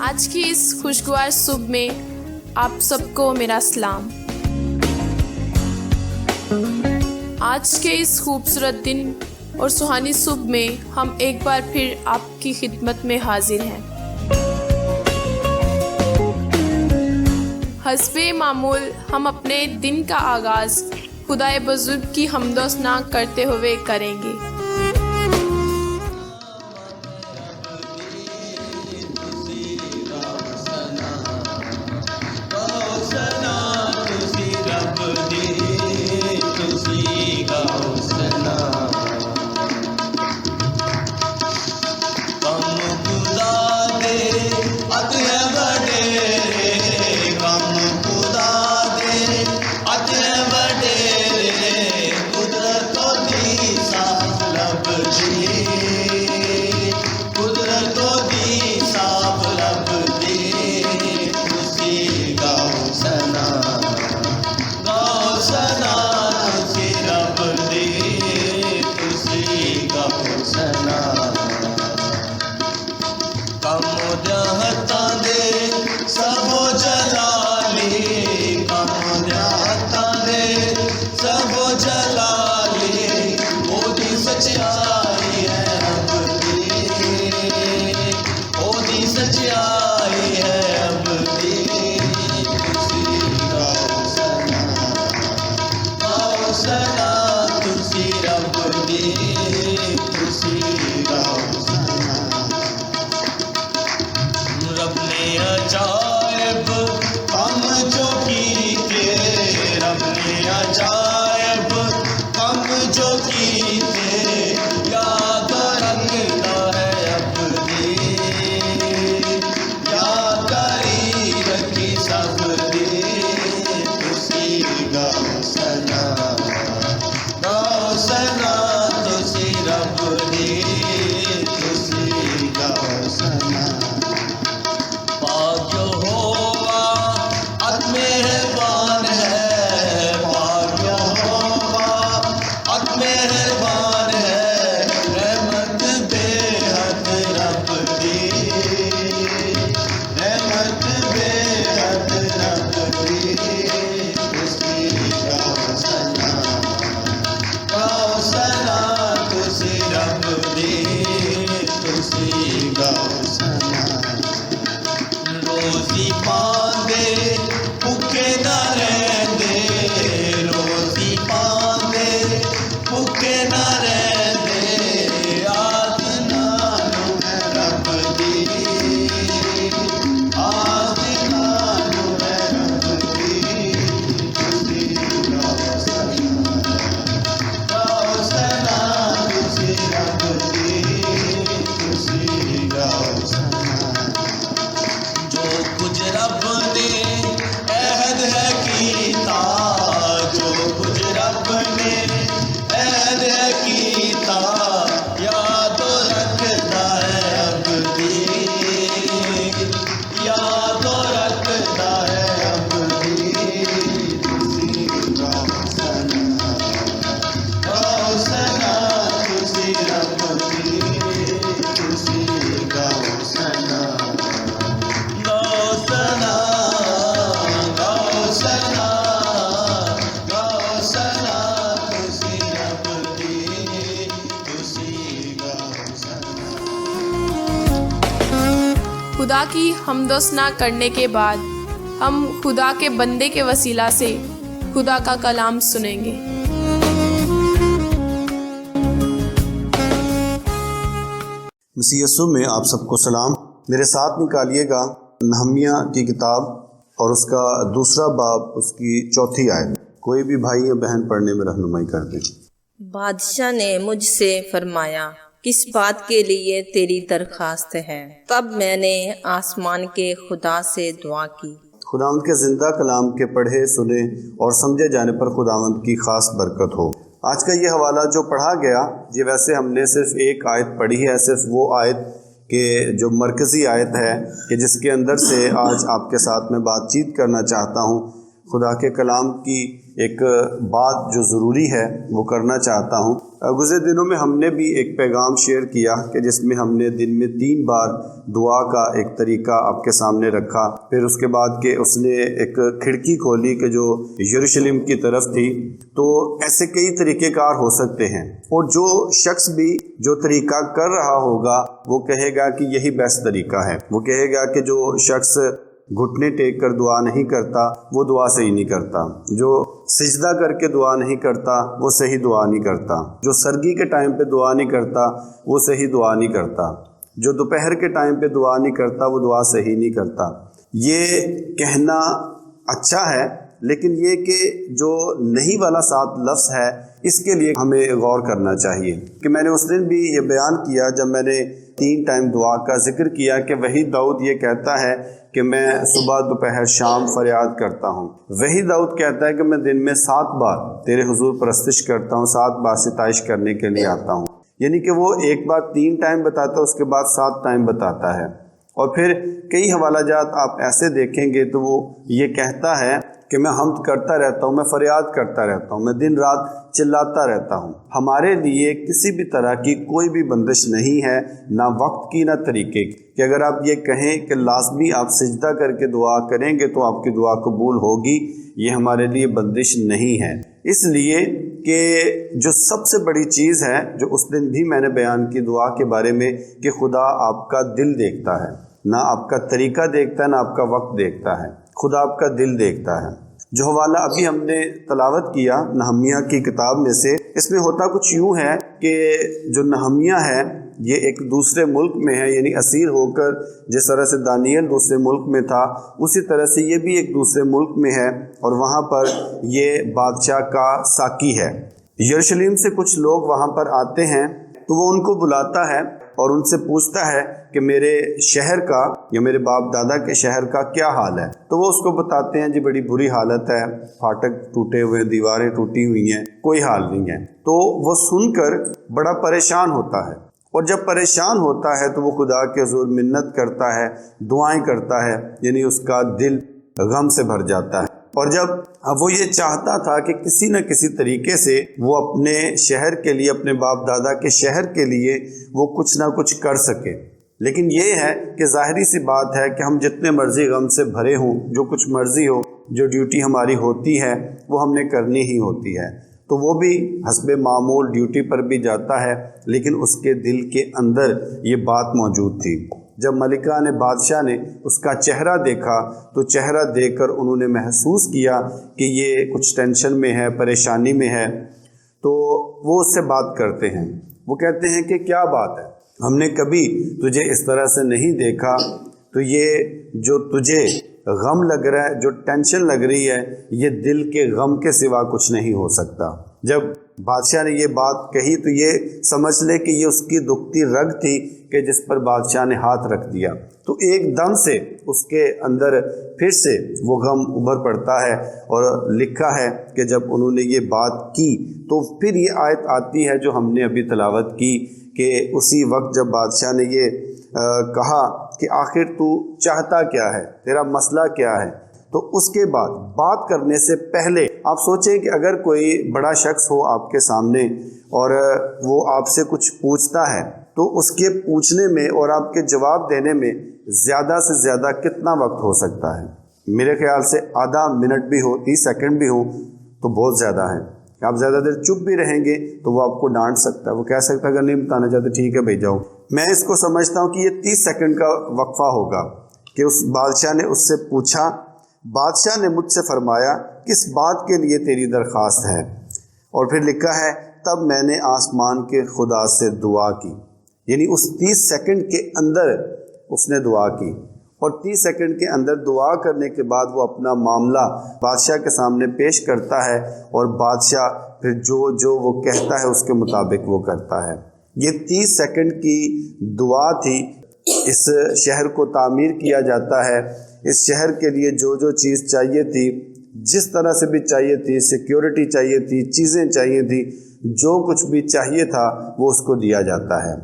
آج کی اس خوشگوار صبح میں آپ سب کو میرا سلام۔ آج کے اس خوبصورت دن اور سہانی صبح میں ہم ایک بار پھر آپ کی خدمت میں حاضر ہیں۔ حسب معمول ہم اپنے دن کا آغاز خدائے بزرگ کی حمد و ثنا کرتے ہوئے کریں گے۔ خدا کی حمد و ثنا کرنے کے بعد ہم خدا کے بندے کے وسیلہ سے خدا کا کلام سنیں گے۔ مسیح یسوع میں آپ سب کو سلام۔ میرے ساتھ نکالیے گا نہمیہ کی کتاب اور اس کا دوسرا باب، اس کی 4 آیت۔ کوئی بھی بھائی یا بہن پڑھنے میں رہنمائی کر دے۔ بادشاہ نے مجھ سے فرمایا، کس بات کے لیے تیری درخواست ہے؟ تب میں نے آسمان کے خدا سے دعا کی۔ خداوند کے زندہ کلام کے پڑھے سنے اور سمجھے جانے پر خداوند کی خاص برکت ہو۔ آج کا یہ حوالہ جو پڑھا گیا، یہ ویسے ہم نے صرف ایک آیت پڑھی ہے، صرف وہ آیت کہ جو مرکزی آیت ہے کہ جس کے اندر سے آج آپ کے ساتھ میں بات چیت کرنا چاہتا ہوں۔ خدا کے کلام کی ایک بات جو ضروری ہے وہ کرنا چاہتا ہوں۔ گزشتہ دنوں میں ہم نے بھی ایک پیغام شیئر کیا کہ جس میں ہم نے دن میں 3 بار دعا کا ایک طریقہ آپ کے سامنے رکھا، پھر اس کے بعد کہ اس نے ایک کھڑکی کھولی کہ جو یروشلم کی طرف تھی۔ تو ایسے کئی طریقہ کار ہو سکتے ہیں، اور جو شخص بھی جو طریقہ کر رہا ہوگا وہ کہے گا کہ یہی بیسٹ طریقہ ہے۔ وہ کہے گا کہ جو شخص گھٹنے ٹیک کر دعا نہیں کرتا وہ دعا صحیح نہیں کرتا، جو سجدہ کر کے دعا نہیں کرتا وہ صحیح دعا نہیں کرتا، جو سرگی کے ٹائم پہ دعا نہیں کرتا وہ صحیح دعا نہیں کرتا، جو دوپہر کے ٹائم پہ دعا نہیں کرتا وہ دعا صحیح نہیں کرتا۔ یہ کہنا اچھا ہے، لیکن یہ کہ جو نہیں والا ساتھ لفظ ہے اس کے لیے ہمیں غور کرنا چاہیے کہ میں نے اس دن بھی یہ بیان کیا جب میں نے 3 ٹائم دعا کا ذکر کیا کہ وہی داؤد یہ کہتا ہے کہ میں صبح دوپہر شام فریاد کرتا ہوں۔ وہی داؤد کہتا ہے کہ میں دن میں 7 بار تیرے حضور پرستش کرتا ہوں، 7 بار ستائش کرنے کے لیے آتا ہوں۔ یعنی کہ وہ ایک بار 3 ٹائم بتاتا ہے، اس کے بعد 7 ٹائم بتاتا ہے۔ اور پھر کئی حوالہ جات آپ ایسے دیکھیں گے تو وہ یہ کہتا ہے کہ میں حمد کرتا رہتا ہوں، میں فریاد کرتا رہتا ہوں، میں دن رات چلاتا رہتا ہوں۔ ہمارے لیے کسی بھی طرح کی کوئی بھی بندش نہیں ہے، نہ وقت کی نہ طریقے کی، کہ اگر آپ یہ کہیں کہ لازمی آپ سجدہ کر کے دعا کریں گے تو آپ کی دعا قبول ہوگی، یہ ہمارے لیے بندش نہیں ہے۔ اس لیے کہ جو سب سے بڑی چیز ہے جو اس دن بھی میں نے بیان کی دعا کے بارے میں کہ خدا آپ کا دل دیکھتا ہے، نہ آپ کا طریقہ دیکھتا ہے نہ آپ کا وقت دیکھتا ہے، خدا آپ کا دل دیکھتا ہے۔ جو حوالہ ابھی ہم نے تلاوت کیا نہمیہ کی کتاب میں سے، اس میں ہوتا کچھ یوں ہے کہ جو نہمیہ ہے یہ ایک دوسرے ملک میں ہے، یعنی اسیر ہو کر جس طرح سے دانیل دوسرے ملک میں تھا اسی طرح سے یہ بھی ایک دوسرے ملک میں ہے، اور وہاں پر یہ بادشاہ کا ساقی ہے۔ یروشلم سے کچھ لوگ وہاں پر آتے ہیں تو وہ ان کو بلاتا ہے اور ان سے پوچھتا ہے کہ میرے شہر کا یا میرے باپ دادا کے شہر کا کیا حال ہے؟ تو وہ اس کو بتاتے ہیں جی بڑی بری حالت ہے، پھاٹک ٹوٹے ہوئے، دیواریں ٹوٹی ہوئی ہیں، کوئی حال نہیں ہے۔ تو وہ سن کر بڑا پریشان ہوتا ہے، اور جب پریشان ہوتا ہے تو وہ خدا کے حضور منت کرتا ہے، دعائیں کرتا ہے، یعنی اس کا دل غم سے بھر جاتا ہے۔ اور جب وہ یہ چاہتا تھا کہ کسی نہ کسی طریقے سے وہ اپنے شہر کے لیے، اپنے باپ دادا کے شہر کے لیے وہ کچھ نہ کچھ کر سکے، لیکن یہ ہے کہ ظاہری سی بات ہے کہ ہم جتنے مرضی غم سے بھرے ہوں، جو کچھ مرضی ہو، جو ڈیوٹی ہماری ہوتی ہے وہ ہم نے کرنی ہی ہوتی ہے، تو وہ بھی حسب معمول ڈیوٹی پر بھی جاتا ہے، لیکن اس کے دل کے اندر یہ بات موجود تھی۔ جب ملکہ نے، بادشاہ نے اس کا چہرہ دیکھا تو چہرہ دیکھ کر انہوں نے محسوس کیا کہ یہ کچھ ٹینشن میں ہے، پریشانی میں ہے، تو وہ اس سے بات کرتے ہیں۔ وہ کہتے ہیں کہ کیا بات ہے، ہم نے کبھی تجھے اس طرح سے نہیں دیکھا، تو یہ جو تجھے غم لگ رہا ہے، جو ٹینشن لگ رہی ہے، یہ دل کے غم کے سوا کچھ نہیں ہو سکتا۔ جب بادشاہ نے یہ بات کہی تو یہ سمجھ لے کہ یہ اس کی دکھتی رگ تھی کہ جس پر بادشاہ نے ہاتھ رکھ دیا، تو ایک دم سے اس کے اندر پھر سے وہ غم ابھر پڑتا ہے، اور لکھا ہے کہ جب انہوں نے یہ بات کی تو پھر یہ آیت آتی ہے جو ہم نے ابھی تلاوت کی کہ اسی وقت جب بادشاہ نے یہ کہا کہ آخر تو چاہتا کیا ہے، تیرا مسئلہ کیا ہے، تو اس کے بعد بات کرنے سے پہلے آپ سوچیں کہ اگر کوئی بڑا شخص ہو آپ کے سامنے اور وہ آپ سے کچھ پوچھتا ہے تو اس کے پوچھنے میں اور آپ کے جواب دینے میں زیادہ سے زیادہ کتنا وقت ہو سکتا ہے؟ میرے خیال سے آدھا منٹ بھی ہو، 30 سیکنڈ بھی ہو تو بہت زیادہ ہے۔ آپ زیادہ دیر چپ بھی رہیں گے تو وہ آپ کو ڈانٹ سکتا ہے، وہ کہہ سکتا ہے اگر نہیں بتانا چاہتے ٹھیک ہے بھائی جاؤ۔ میں اس کو سمجھتا ہوں کہ یہ 30 سیکنڈ کا وقفہ ہوگا کہ اس بادشاہ نے اس سے پوچھا، بادشاہ نے مجھ سے فرمایا کس بات کے لیے تیری درخواست ہے، اور پھر لکھا ہے تب میں نے آسمان کے خدا سے دعا کی، یعنی اس 30 سیکنڈ کے اندر اس نے دعا کی، اور 30 سیکنڈ کے اندر دعا کرنے کے بعد وہ اپنا معاملہ بادشاہ کے سامنے پیش کرتا ہے، اور بادشاہ پھر جو وہ کہتا ہے اس کے مطابق وہ کرتا ہے۔ یہ 30 سیکنڈ کی دعا تھی۔ اس شہر کو تعمیر کیا جاتا ہے، اس شہر کے لیے جو چیز چاہیے تھی، جس طرح سے بھی چاہیے تھی، سیکیورٹی چاہیے تھی، چیزیں چاہیے تھی، جو کچھ بھی چاہیے تھا وہ اس کو دیا جاتا ہے۔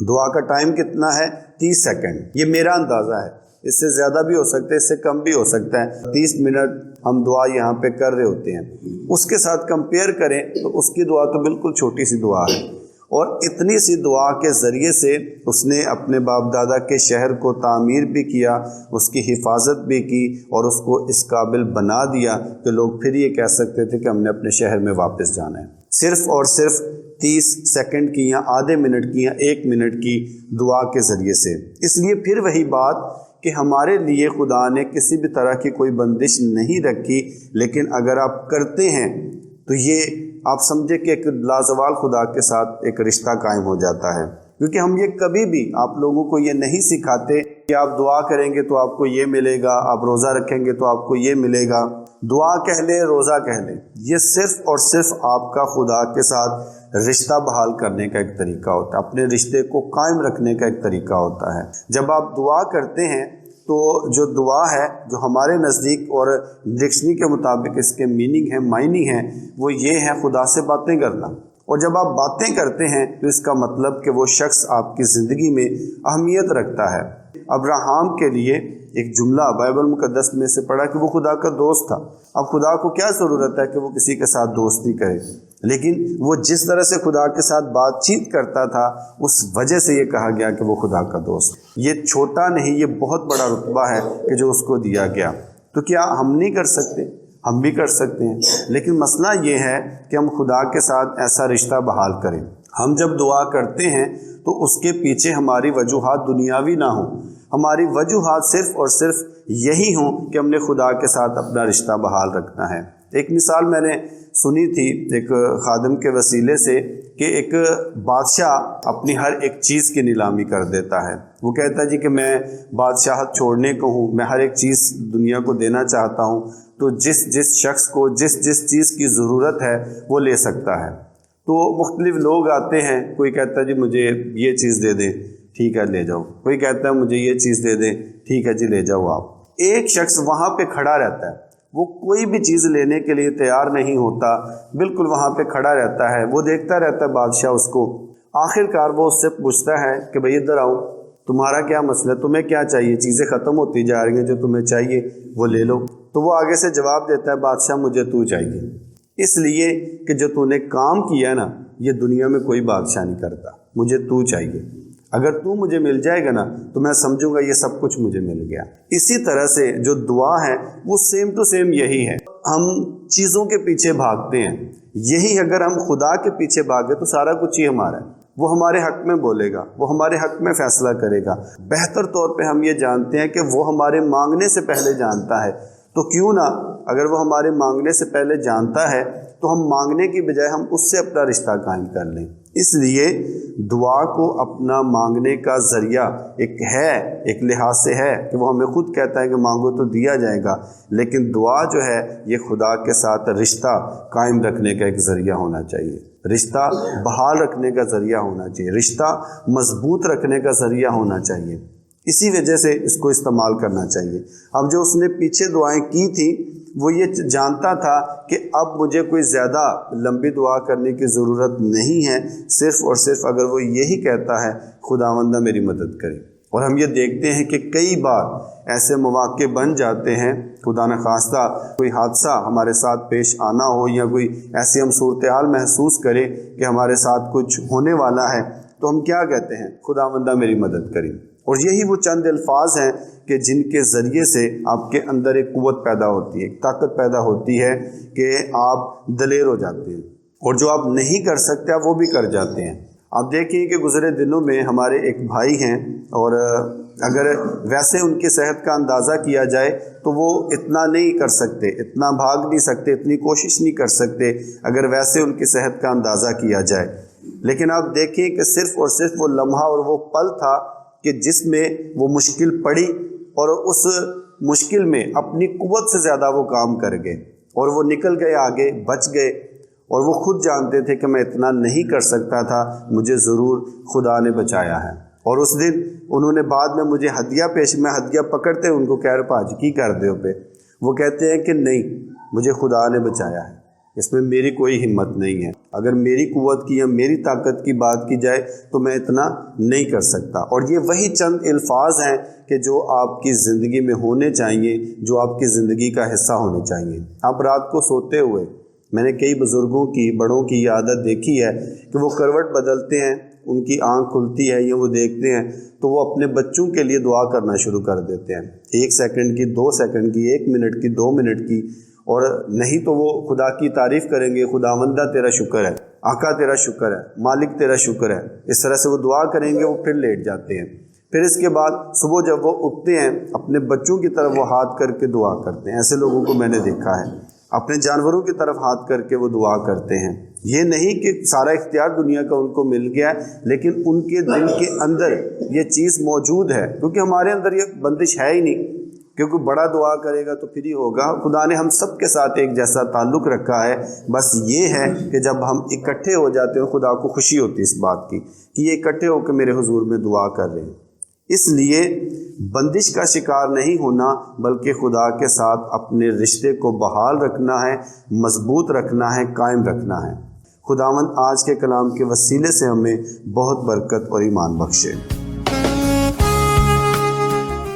دعا کا ٹائم کتنا ہے؟ 30 سیکنڈ۔ یہ میرا اندازہ ہے، اس سے زیادہ بھی ہو سکتا ہے، اس سے کم بھی ہو سکتا ہے۔ 30 منٹ ہم دعا یہاں پہ کر رہے ہوتے ہیں، اس کے ساتھ کمپیئر کریں تو اس کی دعا تو بالکل چھوٹی سی دعا ہے، اور اتنی سی دعا کے ذریعے سے اس نے اپنے باپ دادا کے شہر کو تعمیر بھی کیا، اس کی حفاظت بھی کی، اور اس کو اس قابل بنا دیا کہ لوگ پھر یہ کہہ سکتے تھے کہ ہم نے اپنے شہر میں واپس جانا ہے، صرف اور صرف 30 سیکنڈ کی یا آدھے منٹ کی یا 1 منٹ کی دعا کے ذریعے سے۔ اس لیے پھر وہی بات کہ ہمارے لیے خدا نے کسی بھی طرح کی کوئی بندش نہیں رکھی، لیکن اگر آپ کرتے ہیں تو یہ آپ سمجھے کہ ایک لازوال خدا کے ساتھ ایک رشتہ قائم ہو جاتا ہے، کیونکہ ہم یہ کبھی بھی آپ لوگوں کو یہ نہیں سکھاتے کہ آپ دعا کریں گے تو آپ کو یہ ملے گا، آپ روزہ رکھیں گے تو آپ کو یہ ملے گا۔ دعا کہہ لیں، روزہ کہہ لیں، یہ صرف اور صرف آپ کا خدا کے ساتھ رشتہ بحال کرنے کا ایک طریقہ ہوتا ہے، اپنے رشتے کو قائم رکھنے کا ایک طریقہ ہوتا ہے۔ جب آپ دعا کرتے ہیں تو جو دعا ہے جو ہمارے نزدیک اور ڈکشنری کے مطابق اس کے میننگ ہے، معنی ہیں، وہ یہ ہے خدا سے باتیں کرنا، اور جب آپ باتیں کرتے ہیں تو اس کا مطلب کہ وہ شخص آپ کی زندگی میں اہمیت رکھتا ہے۔ ابراہیم کے لیے ایک جملہ بائبل مقدس میں سے پڑھا کہ وہ خدا کا دوست تھا۔ اب خدا کو کیا ضرورت ہے کہ وہ کسی کے ساتھ دوستی کرے، لیکن وہ جس طرح سے خدا کے ساتھ بات چیت کرتا تھا اس وجہ سے یہ کہا گیا کہ وہ خدا کا دوست۔ یہ چھوٹا نہیں، یہ بہت بڑا رتبہ ہے کہ جو اس کو دیا گیا۔ تو کیا ہم نہیں کر سکتے؟ ہم بھی کر سکتے ہیں، لیکن مسئلہ یہ ہے کہ ہم خدا کے ساتھ ایسا رشتہ بحال کریں۔ ہم جب دعا کرتے ہیں تو اس کے پیچھے ہماری وجوہات دنیاوی نہ ہوں، ہماری وجوہات صرف اور صرف یہی ہوں کہ ہم نے خدا کے ساتھ اپنا رشتہ بحال رکھنا ہے۔ ایک مثال میں نے سنی تھی ایک خادم کے وسیلے سے کہ ایک بادشاہ اپنی ہر ایک چیز کی نیلامی کر دیتا ہے۔ وہ کہتا ہے جی کہ میں بادشاہت چھوڑنے کو ہوں، میں ہر ایک چیز دنیا کو دینا چاہتا ہوں، تو جس شخص کو جس چیز کی ضرورت ہے وہ لے سکتا ہے۔ تو مختلف لوگ آتے ہیں، کوئی کہتا ہے جی مجھے یہ چیز دے دیں، ٹھیک ہے لے جاؤ، کوئی کہتا ہے مجھے یہ چیز دے دیں، ٹھیک ہے جی لے جاؤ آپ۔ ایک شخص وہاں پہ کھڑا رہتا ہے، وہ کوئی بھی چیز لینے کے لیے تیار نہیں ہوتا، بالکل وہاں پہ کھڑا رہتا ہے، وہ دیکھتا رہتا ہے بادشاہ اس کو۔ آخر کار وہ اس سے پوچھتا ہے کہ بھئی ادھر آؤ، تمہارا کیا مسئلہ ہے، تمہیں کیا چاہیے، چیزیں ختم ہوتی جا رہی ہیں، جو تمہیں چاہیے وہ لے لو۔ تو وہ آگے سے جواب دیتا ہے بادشاہ مجھے تو چاہیے، اس لیے کہ جو تو نے کام کیا نا یہ دنیا میں کوئی بادشاہ نہیں کرتا، مجھے تو چاہیے، اگر تو مجھے مل جائے گا نا تو میں سمجھوں گا یہ سب کچھ مجھے مل گیا۔ اسی طرح سے جو دعا ہے وہ سیم ٹو سیم یہی ہے، ہم چیزوں کے پیچھے بھاگتے ہیں، یہی اگر ہم خدا کے پیچھے بھاگے تو سارا کچھ ہی ہمارا ہے، وہ ہمارے حق میں بولے گا، وہ ہمارے حق میں فیصلہ کرے گا۔ بہتر طور پہ ہم یہ جانتے ہیں کہ وہ ہمارے مانگنے سے پہلے جانتا ہے، تو کیوں نہ اگر وہ ہمارے مانگنے سے پہلے جانتا ہے تو ہم مانگنے کی بجائے ہم اس سے اپنا رشتہ قائم کر لیں۔ اس لیے دعا کو اپنا مانگنے کا ذریعہ ایک لحاظ سے ہے کہ وہ ہمیں خود کہتا ہے کہ مانگو تو دیا جائے گا، لیکن دعا جو ہے یہ خدا کے ساتھ رشتہ قائم رکھنے کا ایک ذریعہ ہونا چاہیے، رشتہ بحال رکھنے کا ذریعہ ہونا چاہیے، رشتہ مضبوط رکھنے کا ذریعہ ہونا چاہیے۔ اسی وجہ سے اس کو استعمال کرنا چاہیے۔ اب جو اس نے پیچھے دعائیں کی تھیں وہ یہ جانتا تھا کہ اب مجھے کوئی زیادہ لمبی دعا کرنے کی ضرورت نہیں ہے، صرف اور صرف اگر وہ یہی کہتا ہے خداوندہ میری مدد کرے۔ اور ہم یہ دیکھتے ہیں کہ کئی بار ایسے مواقع بن جاتے ہیں، خدا نخواستہ کوئی حادثہ ہمارے ساتھ پیش آنا ہو یا کوئی ایسی ہم صورتحال محسوس کریں کہ ہمارے ساتھ کچھ ہونے والا ہے، تو ہم کیا کہتے ہیں خداوندہ میری مدد کریں۔ اور یہی وہ چند الفاظ ہیں کہ جن کے ذریعے سے آپ کے اندر ایک قوت پیدا ہوتی ہے، ایک طاقت پیدا ہوتی ہے کہ آپ دلیر ہو جاتے ہیں، اور جو آپ نہیں کر سکتے آپ وہ بھی کر جاتے ہیں۔ آپ دیکھیں کہ گزرے دنوں میں ہمارے ایک بھائی ہیں، اور اگر ویسے ان کی صحت کا اندازہ کیا جائے تو وہ اتنا نہیں کر سکتے، اتنا بھاگ نہیں سکتے، اتنی کوشش نہیں کر سکتے اگر ویسے ان کی صحت کا اندازہ کیا جائے۔ لیکن آپ دیکھیں کہ صرف اور صرف وہ لمحہ اور وہ پل تھا کہ جس میں وہ مشکل پڑی، اور اس مشکل میں اپنی قوت سے زیادہ وہ کام کر گئے، اور وہ نکل گئے آگے، بچ گئے، اور وہ خود جانتے تھے کہ میں اتنا نہیں کر سکتا تھا، مجھے ضرور خدا نے بچایا ہے۔ اور اس دن انہوں نے بعد میں مجھے ہدیہ میں ہدیہ پکڑتے ان کو کہہ رہے پاج کی کر دے پہ، وہ کہتے ہیں کہ نہیں مجھے خدا نے بچایا ہے، اس میں میری کوئی ہمت نہیں ہے. اگر میری قوت کی یا میری طاقت کی بات کی جائے تو میں اتنا نہیں کر سکتا. اور یہ وہی چند الفاظ ہیں کہ جو آپ کی زندگی میں ہونے چاہیے، جو آپ کی زندگی کا حصہ ہونے چاہیے. آپ رات کو سوتے ہوئے، میں نے کئی بزرگوں کی، بڑوں کی یہ عادت دیکھی ہے کہ وہ کروٹ بدلتے ہیں، ان کی آنکھ کھلتی ہے یا وہ دیکھتے ہیں تو وہ اپنے بچوں کے لیے دعا کرنا شروع کر دیتے ہیں. 1 سیکنڈ کی، 2 سیکنڈ کی، 1 منٹ کی، 2 منٹ کی. اور نہیں تو وہ خدا کی تعریف کریں گے، خداوندہ تیرا شکر ہے، آقا تیرا شکر ہے، مالک تیرا شکر ہے. اس طرح سے وہ دعا کریں گے. وہ پھر لیٹ جاتے ہیں. پھر اس کے بعد صبح جب وہ اٹھتے ہیں اپنے بچوں کی طرف وہ ہاتھ کر کے دعا کرتے ہیں. ایسے لوگوں کو میں نے دیکھا ہے. اپنے جانوروں کی طرف ہاتھ کر کے وہ دعا کرتے ہیں. یہ نہیں کہ سارا اختیار دنیا کا ان کو مل گیا ہے، لیکن ان کے دل کے اندر یہ چیز موجود ہے. کیونکہ ہمارے اندر یہ بندش ہے ہی نہیں، کیونکہ بڑا دعا کرے گا تو پھر ہی ہوگا. خدا نے ہم سب کے ساتھ ایک جیسا تعلق رکھا ہے. بس یہ ہے کہ جب ہم اکٹھے ہو جاتے ہیں خدا کو خوشی ہوتی ہے اس بات کی کہ یہ اکٹھے ہو کے میرے حضور میں دعا کر رہے ہیں. اس لیے بندش کا شکار نہیں ہونا، بلکہ خدا کے ساتھ اپنے رشتے کو بحال رکھنا ہے، مضبوط رکھنا ہے، قائم رکھنا ہے. خداوند آج کے کلام کے وسیلے سے ہمیں بہت برکت اور ایمان بخشے.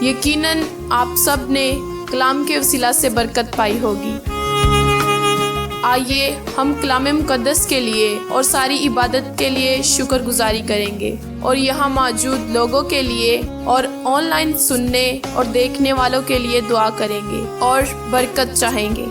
یقیناً آپ سب نے کلام کے وسیلہ سے برکت پائی ہوگی. آئیے ہم کلام مقدس کے لیے اور ساری عبادت کے لیے شکر گزاری کریں گے، اور یہاں موجود لوگوں کے لیے اور آن لائن سننے اور دیکھنے والوں کے لیے دعا کریں گے اور برکت چاہیں گے.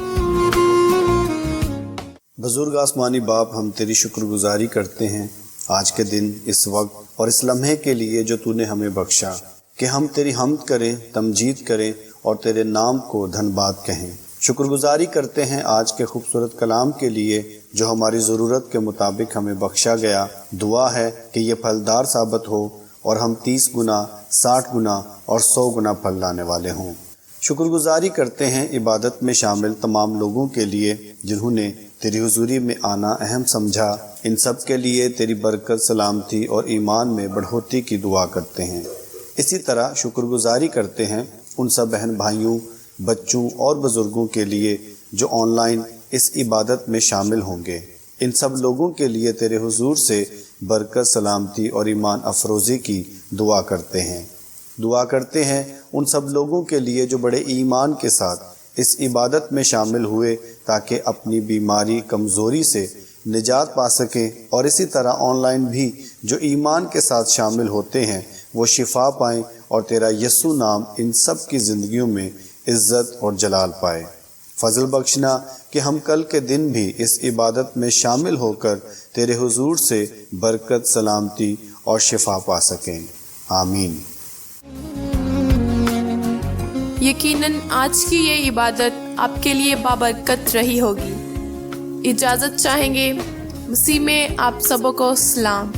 بزرگ آسمانی باپ، ہم تیری شکر گزاری کرتے ہیں آج کے دن، اس وقت اور اس لمحے کے لیے جو تو نے ہمیں بخشا، کہ ہم تیری حمد کریں، تمجید کریں اور تیرے نام کو دھن باد کہیں. شکر گزاری کرتے ہیں آج کے خوبصورت کلام کے لیے جو ہماری ضرورت کے مطابق ہمیں بخشا گیا. دعا ہے کہ یہ پھلدار ثابت ہو اور ہم 30 گنا، 60 گنا اور 100 گنا پھل لانے والے ہوں. شکر گزاری کرتے ہیں عبادت میں شامل تمام لوگوں کے لیے جنہوں نے تیری حضوری میں آنا اہم سمجھا. ان سب کے لیے تیری برکت، سلامتی اور ایمان میں بڑھوتری کی دعا کرتے ہیں. اسی طرح شکر گزاری کرتے ہیں ان سب بہن بھائیوں، بچوں اور بزرگوں کے لیے جو آن لائن اس عبادت میں شامل ہوں گے. ان سب لوگوں کے لیے تیرے حضور سے برکت، سلامتی اور ایمان افروزی کی دعا کرتے ہیں. دعا کرتے ہیں ان سب لوگوں کے لیے جو بڑے ایمان کے ساتھ اس عبادت میں شامل ہوئے تاکہ اپنی بیماری، کمزوری سے نجات پا سکیں، اور اسی طرح آن لائن بھی جو ایمان کے ساتھ شامل ہوتے ہیں وہ شفا پائیں اور تیرا یسوع نام ان سب کی زندگیوں میں عزت اور جلال پائے. فضل بخشنا کہ ہم کل کے دن بھی اس عبادت میں شامل ہو کر تیرے حضور سے برکت، سلامتی اور شفا پا سکیں. آمین. یقیناً آج کی یہ عبادت آپ کے لیے بابرکت رہی ہوگی. اجازت چاہیں گے. مسیح میں آپ سبوں کو سلام.